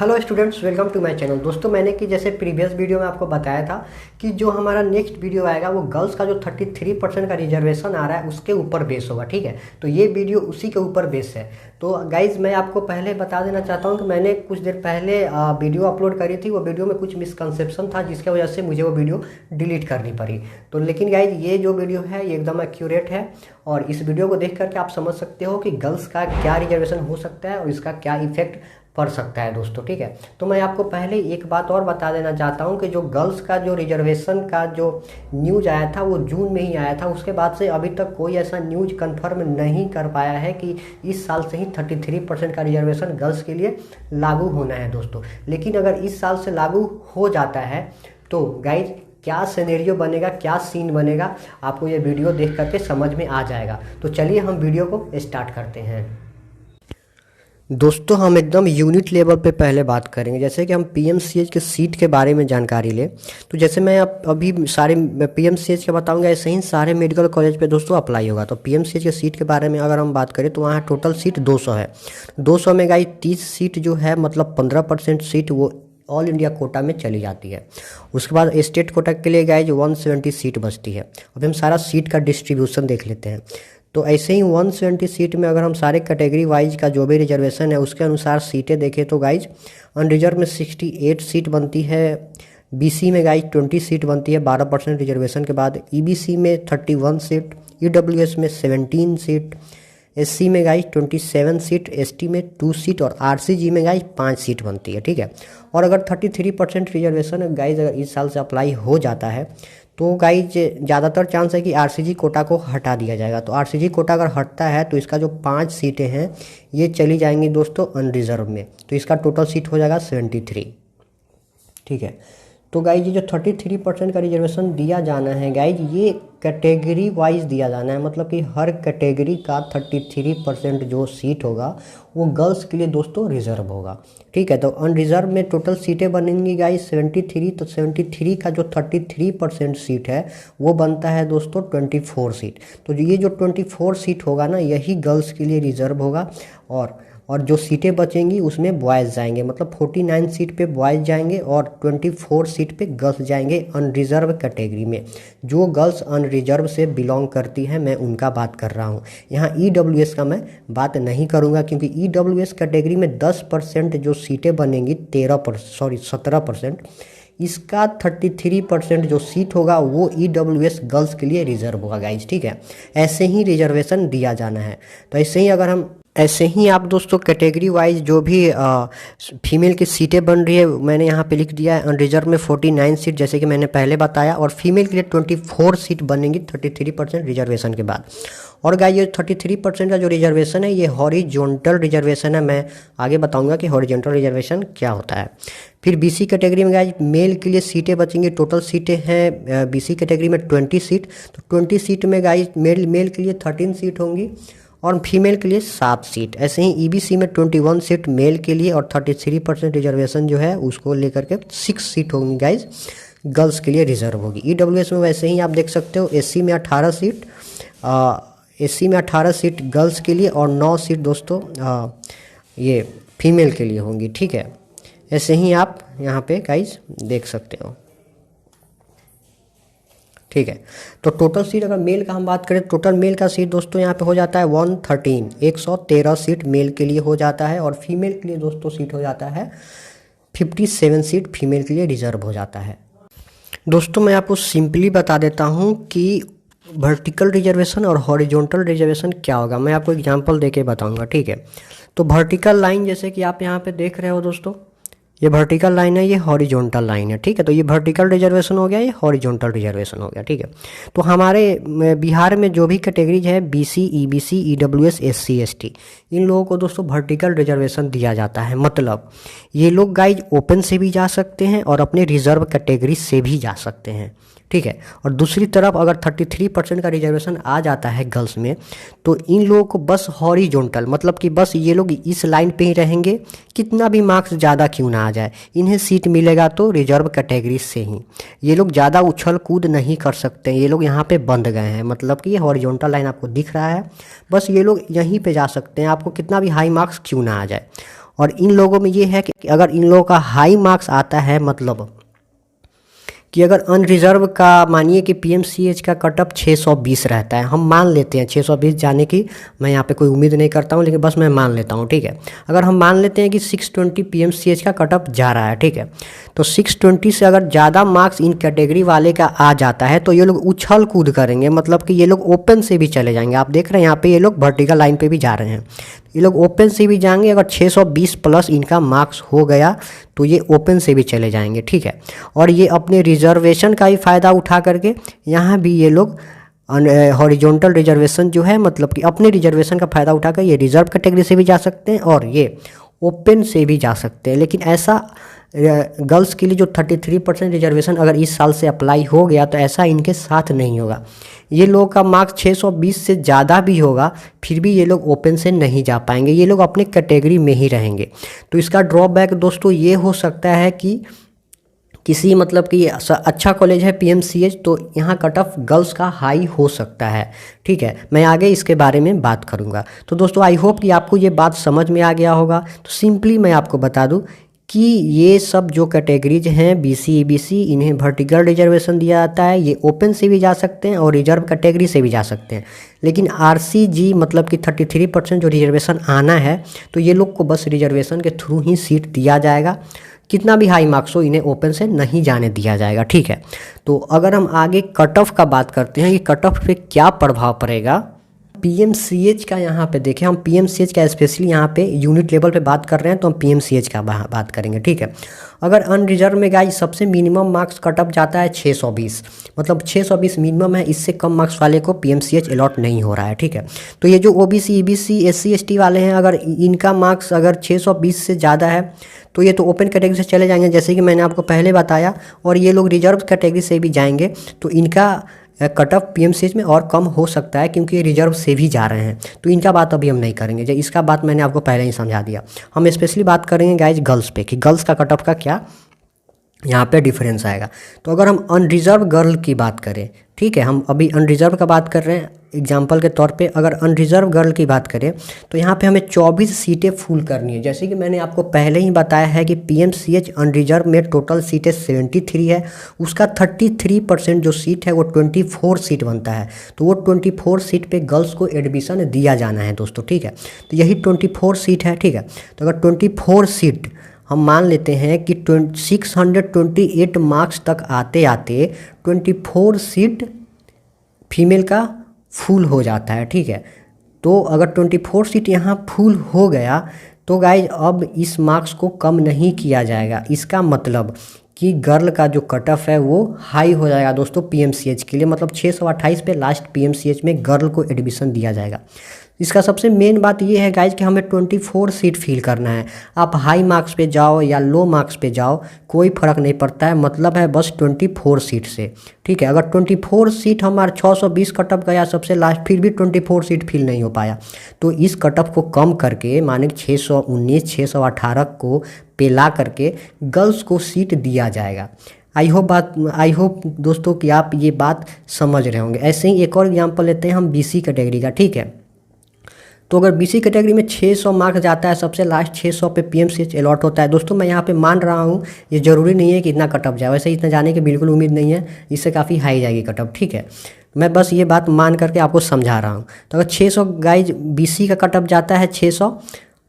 Hello students, welcome to my channel. दोस्तों, मैंने कि जैसे प्रीवियस वीडियो में आपको बताया था कि जो हमारा नेक्स्ट वीडियो आएगा वो गर्ल्स का जो 33% का रिजर्वेशन आ रहा है उसके ऊपर बेस होगा। ठीक है, तो ये वीडियो उसी के ऊपर बेस है। तो गाइज, मैं आपको पहले बता देना चाहता हूँ कि मैंने कुछ देर पहले वीडियो अपलोड करी थी। वो वीडियो में कुछ मिसकंसेप्शन था जिसकी वजह से मुझे वो वीडियो डिलीट करनी पड़ी। तो लेकिन गाइज, ये जो वीडियो है ये एकदम एक्यूरेट है और इस वीडियो को देख करके आप समझ सकते हो कि गर्ल्स का क्या रिजर्वेशन हो सकता है और इसका क्या इफेक्ट पड़ सकता है दोस्तों। ठीक है, तो मैं आपको पहले एक बात और बता देना चाहता हूं कि जो गर्ल्स का जो रिजर्वेशन का जो न्यूज आया था वो जून में ही आया था। उसके बाद से अभी तक कोई ऐसा न्यूज कंफर्म नहीं कर पाया है कि इस साल से ही 33% का रिजर्वेशन गर्ल्स के लिए लागू होना है दोस्तों। लेकिन अगर इस साल से लागू हो जाता है तो गाइज क्या सिनेरियो बनेगा, क्या सीन बनेगा, आपको ये वीडियो देख करके समझ में आ जाएगा। तो चलिए हम वीडियो को स्टार्ट करते हैं। दोस्तों, हम एकदम यूनिट लेवल पे पहले बात करेंगे। जैसे कि हम पीएमसीएच के सीट के बारे में जानकारी लें तो जैसे मैं अभी सारे पीएमसीएच के बताऊंगा, ऐसे ही सारे मेडिकल कॉलेज पे दोस्तों अप्लाई होगा। तो पीएमसीएच के सीट के बारे में अगर हम बात करें तो वहाँ टोटल सीट 200 है। 200 में गाइस 30 सीट जो है मतलब 15% सीट वो ऑल इंडिया कोटा में चली जाती है। उसके बाद स्टेट कोटा के लिए गाइज 170 सीट बचती है। अभी हम सारा सीट का डिस्ट्रीब्यूशन देख लेते हैं। तो ऐसे ही 170 सीट में अगर हम सारे कैटेगरी वाइज का जो भी रिजर्वेशन है उसके अनुसार सीटें देखें तो गाइज अनरिजर्व में 68 सीट बनती है। बीसी में गाइज 20 सीट बनती है 12% रिजर्वेशन के बाद। ईबीसी में 31 सीट, ईडब्ल्यूएस में 17 सीट, एससी में गाइज 27 सीट, एसटी में 2 सीट और आरसीजी में गाइज 5 सीट बनती है। ठीक है, और अगर 33% रिजर्वेशन गाइज अगर इस साल से अप्लाई हो जाता है तो गाइज ज़्यादातर चांस है कि आरसीजी कोटा को हटा दिया जाएगा। तो आरसीजी कोटा अगर हटता है तो इसका जो 5 सीटें हैं ये चली जाएंगी दोस्तों अनरिजर्व में। तो इसका टोटल सीट हो जाएगा 73। ठीक है, तो गाइज ये जो 33% का रिजर्वेशन दिया जाना है गाइज ये कैटेगरी वाइज दिया जाना है। मतलब कि हर कैटेगरी का 33% जो सीट होगा वो गर्ल्स के लिए दोस्तों रिजर्व होगा। ठीक है, तो अनरिजर्व में टोटल सीटें बनेंगी गाइज 73। तो 73 का जो 33% सीट है वो बनता है दोस्तों 24 सीट। तो ये जो 24 सीट होगा ना यही गर्ल्स के लिए रिजर्व होगा और जो सीटें बचेंगी उसमें बॉयज़ जाएंगे। मतलब 49 सीट पे बॉयज़ जाएंगे और 24 सीट पे गर्ल्स जाएंगे अनरिजर्व कैटेगरी में। जो गर्ल्स अनरिजर्व से बिलोंग करती हैं मैं उनका बात कर रहा हूँ। यहाँ ईडब्ल्यूएस का मैं बात नहीं करूँगा क्योंकि ईडब्ल्यूएस कैटेगरी में 10% जो सीटें बनेंगी 17%, इसका 33% जो सीट होगा वो ईडब्ल्यूएस गर्ल्स के लिए रिजर्व होगा गाइज। ठीक है, ऐसे ही रिजर्वेशन दिया जाना है। तो ऐसे ही आप दोस्तों कैटेगरी वाइज जो भी फीमेल की सीटें बन रही है मैंने यहाँ पे लिख दिया है। अनरिजर्व में 49 सीट जैसे कि मैंने पहले बताया और फीमेल के लिए 24 सीट बनेंगी 33% रिजर्वेशन के बाद। और गाइस ये 33% का जो रिजर्वेशन है ये हॉरिजॉन्टल रिजर्वेशन है। मैं आगे बताऊंगा कि हॉरिजॉन्टल रिजर्वेशन क्या होता है। फिर बीसी कैटेगरी में गाइस मेल के लिए सीटें बचेंगी। टोटल सीटें हैं बीसी कैटेगरी में 20 सीट। तो 20 सीट में गाइस मेल के लिए 13 सीट होंगी और फीमेल के लिए 7 सीट। ऐसे ही ईबीसी में 21 सीट मेल के लिए और 33% रिजर्वेशन जो है उसको लेकर के 6 सीट होंगी गाइज गर्ल्स के लिए रिजर्व होगी। ईडब्ल्यूएस में वैसे ही आप देख सकते हो एससी में 18 सीट, एससी में 18 सीट गर्ल्स के लिए और 9 सीट दोस्तों ये फीमेल के लिए होंगी। ठीक है, ऐसे ही आप यहाँ पे गाइज देख सकते हो। ठीक है, तो टोटल सीट अगर मेल का हम बात करें टोटल मेल का सीट दोस्तों यहाँ पे हो जाता है 113 सीट मेल के लिए हो जाता है और फीमेल के लिए दोस्तों सीट हो जाता है 57 सीट फीमेल के लिए रिजर्व हो जाता है। दोस्तों, मैं आपको सिंपली बता देता हूँ कि वर्टिकल रिजर्वेशन और हॉरिजॉन्टल रिजर्वेशन क्या होगा। मैं आपको एग्जांपल देके बताऊंगा। ठीक है, तो वर्टिकल लाइन जैसे कि आप यहाँ पे देख रहे हो दोस्तों, ये वर्टिकल लाइन है, ये हॉरिजॉन्टल लाइन है। ठीक है, तो ये वर्टिकल रिजर्वेशन हो गया, ये हॉरिजॉन्टल रिजर्वेशन हो गया। ठीक है, तो हमारे बिहार में जो भी कैटेगरीज है BC, EBC, EWS, SC, ST, इन लोगों को दोस्तों वर्टिकल रिजर्वेशन दिया जाता है। मतलब ये लोग गाइज ओपन से भी जा सकते हैं और अपने रिजर्व कैटेगरी से भी जा सकते हैं। ठीक है, और दूसरी तरफ अगर 33% का रिजर्वेशन आ जाता है गर्ल्स में तो इन लोगों को बस हॉरिजॉन्टल मतलब कि बस ये लोग इस लाइन पे ही रहेंगे, कितना भी मार्क्स ज़्यादा क्यों ना आ जाए, इन्हें सीट मिलेगा तो रिजर्व कैटेगरी से ही। ये लोग ज़्यादा उछल कूद नहीं कर सकते, ये लोग यहाँ पे बंध गए हैं। मतलब कि ये हॉरिजॉन्टल लाइन आपको दिख रहा है, बस ये लोग यहीं पे जा सकते हैं, आपको कितना भी हाई मार्क्स क्यों ना आ जाए। और इन लोगों में ये है कि अगर इन लोगों का हाई मार्क्स आता है, मतलब कि अगर अनरिजर्व का मानिए कि पीएमसीएच का कटअप 620 रहता है, हम मान लेते हैं 620 जाने की, मैं यहाँ पे कोई उम्मीद नहीं करता हूँ, लेकिन बस मैं मान लेता हूँ, ठीक है। अगर हम मान लेते हैं कि 620 पीएमसीएच का कटअप जा रहा है, ठीक है, तो 620 से अगर ज़्यादा मार्क्स इन कैटेगरी वाले का आ जाता है तो ये लोग उछल कूद करेंगे, मतलब कि ये लोग ओपन से भी चले जाएंगे। आप देख रहे हैं यहाँ पे ये लोग वर्टिकल लाइन पे भी जा रहे हैं, ये लोग ओपन से भी जाएंगे। अगर 620 प्लस इनका मार्क्स हो गया तो ये ओपन से भी चले जाएंगे, ठीक है। और ये अपने रिजर्वेशन का ही फ़ायदा उठा करके यहाँ भी ये लोग हॉरिजॉन्टल रिजर्वेशन जो है, मतलब कि अपने रिजर्वेशन का फ़ायदा उठाकर ये रिजर्व कैटेगरी से भी जा सकते हैं और ये ओपन से भी जा सकते हैं। लेकिन ऐसा गर्ल्स के लिए जो 33% रिजर्वेशन अगर इस साल से अप्लाई हो गया तो ऐसा इनके साथ नहीं होगा। ये लोग का मार्क्स 620 से ज़्यादा भी होगा फिर भी ये लोग ओपन से नहीं जा पाएंगे, ये लोग अपने कैटेगरी में ही रहेंगे। तो इसका ड्रॉबैक दोस्तों ये हो सकता है कि किसी मतलब कि अच्छा कॉलेज है पीएमसीएच तो यहाँ कट ऑफ गर्ल्स का हाई हो सकता है, ठीक है। मैं आगे इसके बारे में बात करूँगा। तो दोस्तों आई होप कि आपको ये बात समझ में आ गया होगा। तो सिंपली मैं आपको बता दूँ कि ये सब जो कैटेगरीज हैं बीसी ईबीसी, इन्हें वर्टिकल रिजर्वेशन दिया जाता है। ये ओपन से भी जा सकते हैं और रिजर्व कैटेगरी से भी जा सकते हैं। लेकिन आरसीजी मतलब कि 33% जो रिजर्वेशन आना है तो ये लोग को बस रिजर्वेशन के थ्रू ही सीट दिया जाएगा, कितना भी हाई मार्क्स हो इन्हें ओपन से नहीं जाने दिया जाएगा, ठीक है। तो अगर हम आगे कट ऑफ का बात करते हैं कि कट ऑफ पे क्या प्रभाव पड़ेगा पीएमसीएच का, यहाँ पे देखें हम पीएमसीएच का स्पेशली यहाँ पे यूनिट लेवल पे बात कर रहे हैं तो हम पीएमसीएच का बात करेंगे, ठीक है। अगर अनरिजर्व में गाइस सबसे मिनिमम मार्क्स कट ऑफ जाता है 620, मतलब 620 मिनिमम है, इससे कम मार्क्स वाले को पीएमसीएच अलॉट नहीं हो रहा है, ठीक है। तो ये जो ओबीसी ईबीसी एससी एसटी वाले हैं अगर इनका मार्क्स अगर 620 से ज़्यादा है तो ये तो ओपन कैटेगरी से चले जाएंगे जैसे कि मैंने आपको पहले बताया, और ये लोग रिजर्व कैटेगरी से भी जाएंगे तो इनका कट ऑफ पीएमसीएच में और कम हो सकता है क्योंकि ये रिजर्व से भी जा रहे हैं। तो इनका बात अभी हम नहीं करेंगे, जो इसका बात मैंने आपको पहले ही समझा दिया। हम स्पेशली बात करेंगे गाइज गर्ल्स पे कि गर्ल्स का कट ऑफ का क्या यहाँ पे डिफरेंस आएगा। तो अगर हम अनरिजर्व गर्ल की बात करें, ठीक है, हम अभी अनरिजर्व का बात कर रहे हैं एग्जाम्पल के तौर पे, अगर अनरिजर्व गर्ल की बात करें तो यहाँ पे हमें 24 सीटें फुल करनी है। जैसे कि मैंने आपको पहले ही बताया है कि पीएमसीएच अनरिजर्व में टोटल सीटें 73 है, उसका 33% जो सीट है वो 24 सीट बनता है। तो वो 24 सीट पे गर्ल्स को एडमिशन दिया जाना है दोस्तों, ठीक है। तो यही 24 सीट है, ठीक है। तो अगर 24 सीट हम मान लेते हैं कि 628 मार्क्स तक आते आते 24 सीट फीमेल का फुल हो जाता है, ठीक है। तो अगर 24 सीट यहाँ फुल हो गया तो गाइज अब इस मार्क्स को कम नहीं किया जाएगा। इसका मतलब कि गर्ल का जो कट ऑफ है वो हाई हो जाएगा दोस्तों पीएमसीएच के लिए, मतलब 628 पे लास्ट पीएमसीएच में गर्ल को एडमिशन दिया जाएगा। इसका सबसे मेन बात ये है गाइज कि हमें 24 सीट फिल करना है। आप हाई मार्क्स पे जाओ या लो मार्क्स पे जाओ कोई फ़र्क नहीं पड़ता है, मतलब है बस 24 सीट से, ठीक है। अगर 24 सीट हमारा 620 कट ऑफ गया सबसे लास्ट फिर भी 24 सीट फिल नहीं हो पाया तो इस कट ऑफ को कम करके माने 619 618 को पेला करके गर्ल्स को सीट दिया जाएगा। आई होप दोस्तों कि आप ये बात समझ रहे होंगे। ऐसे ही एक और एग्जाम्पल लेते हैं हम बीसी कैटेगरी का, ठीक है। तो अगर बीसी कैटेगरी में 600 मार्क्स जाता है सबसे लास्ट 600 पे पीएमसीएच अलॉट होता है दोस्तों। मैं यहाँ पे मान रहा हूँ ये ज़रूरी नहीं है कि इतना कट ऑफ जाए, वैसे इतना जाने की बिल्कुल उम्मीद नहीं है, इससे काफ़ी हाई जाएगी कट ऑफ, ठीक है। मैं बस ये बात मान करके आपको समझा रहा हूँ। तो अगर 600 गाइज बीसी का कट ऑफ जाता है 600,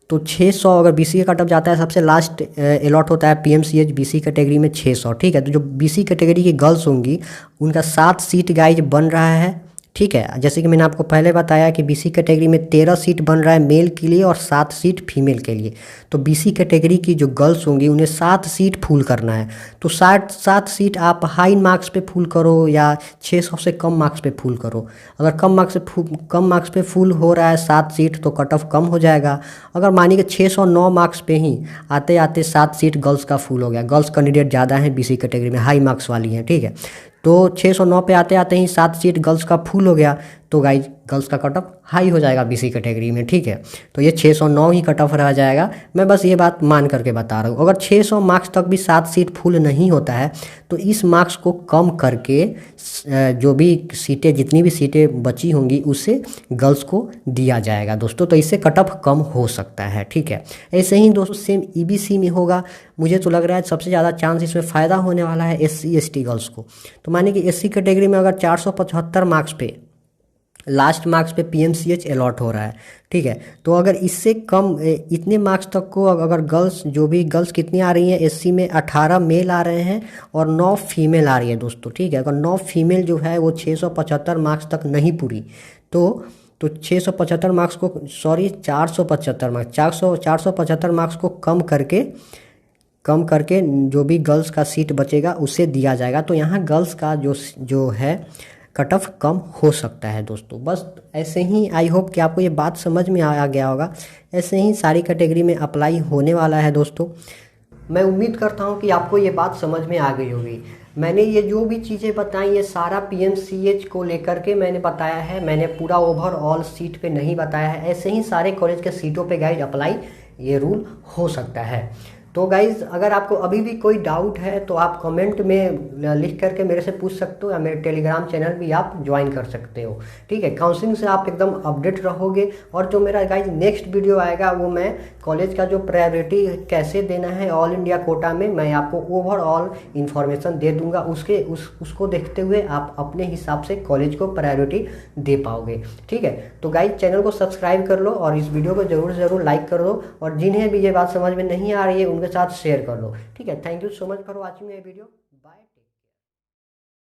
तो 600 अगर बीसी का कट ऑफ जाता है सबसे लास्ट अलॉट होता है पीएमसीएच बीसी कैटेगरी में 600, ठीक है। तो जो बीसी कैटेगरी की गर्ल्स होंगी उनका 7 सीट गाइज बन रहा है, ठीक है। जैसे कि मैंने आपको पहले बताया कि बीसी कैटेगरी में 13 सीट बन रहा है मेल के लिए और 7 सीट फीमेल के लिए। तो बीसी कैटेगरी की जो गर्ल्स होंगी उन्हें 7 सीट फुल करना है। तो 7 सीट आप हाई मार्क्स पे फुल करो या 600 से कम मार्क्स पे फुल करो। अगर कम मार्क्स पे फुल हो रहा है 7 सीट तो कट ऑफ कम हो जाएगा। अगर मानिए कि 609 मार्क्स पे ही आते आते 7 सीट गर्ल्स का फुल हो गया, गर्ल्स कैंडिडेट ज़्यादा हैं बीसी कैटेगरी में, हाई मार्क्स वाली हैं, ठीक है। तो 609 पे आते आते ही 7 सीट गर्ल्स का फुल हो गया तो गाइज गर्ल्स का कट ऑफ हाई हो जाएगा बीसी कैटेगरी में, ठीक है। तो ये 609 ही कट ऑफ रह जाएगा, मैं बस ये बात मान करके बता रहा हूँ। अगर 600 मार्क्स तक भी 7 सीट फुल नहीं होता है तो इस मार्क्स को कम करके जो भी सीटें, जितनी भी सीटें बची होंगी उससे गर्ल्स को दिया जाएगा दोस्तों। तो इससे कट ऑफ कम हो सकता है, ठीक है। ऐसे ही दोस्तों सेम ईबीसी में होगा। मुझे तो लग रहा है सबसे ज़्यादा चांस इसमें फ़ायदा होने वाला है SC ST गर्ल्स को। तो मानिए कि SC कैटेगरी में अगर 475 मार्क्स पे, लास्ट मार्क्स पे PMCH अलॉट हो रहा है, ठीक है। तो अगर इससे कम इतने मार्क्स तक को अगर गर्ल्स, जो भी गर्ल्स कितनी आ रही हैं SC में 18 मेल आ रहे हैं और 9 फीमेल आ रही है दोस्तों, ठीक है। अगर 9 फीमेल जो है वो 675 मार्क्स तक नहीं पूरी तो 675 मार्क्स को, सॉरी 475 मार्क्स, 475 मार्क्स को कम करके जो भी गर्ल्स का सीट बचेगा उसे दिया जाएगा। तो यहाँ गर्ल्स का जो है कट ऑफ कम हो सकता है दोस्तों। बस ऐसे ही आई होप कि आपको ये बात समझ में आ गया होगा। ऐसे ही सारी कैटेगरी में अप्लाई होने वाला है दोस्तों। मैं उम्मीद करता हूँ कि आपको ये बात समझ में आ गई होगी। मैंने ये जो भी चीज़ें बताई ये सारा PMCH को लेकर के मैंने बताया है, मैंने पूरा ओवरऑल सीट पे नहीं बताया है। ऐसे ही सारे कॉलेज के सीटों पे गाइज अप्लाई ये रूल हो सकता है। तो गाइज़ अगर आपको अभी भी कोई डाउट है तो आप कमेंट में लिख करके मेरे से पूछ सकते हो, या मेरे टेलीग्राम चैनल भी आप ज्वाइन कर सकते हो, ठीक है। काउंसलिंग से आप एकदम अपडेट रहोगे। और जो मेरा गाइज नेक्स्ट वीडियो आएगा वो मैं कॉलेज का जो प्रायोरिटी कैसे देना है ऑल इंडिया कोटा में, मैं आपको ओवरऑल इन्फॉर्मेशन दे दूंगा। उसको देखते हुए आप अपने हिसाब से कॉलेज को प्रायोरिटी दे पाओगे, ठीक है। तो गाइज चैनल को सब्सक्राइब कर लो और इस वीडियो को ज़रूर लाइक कर दो, और जिन्हें भी ये बात समझ में नहीं आ रही है उनके साथ शेयर कर लो, ठीक है। Thank you so much for watching ये वीडियो।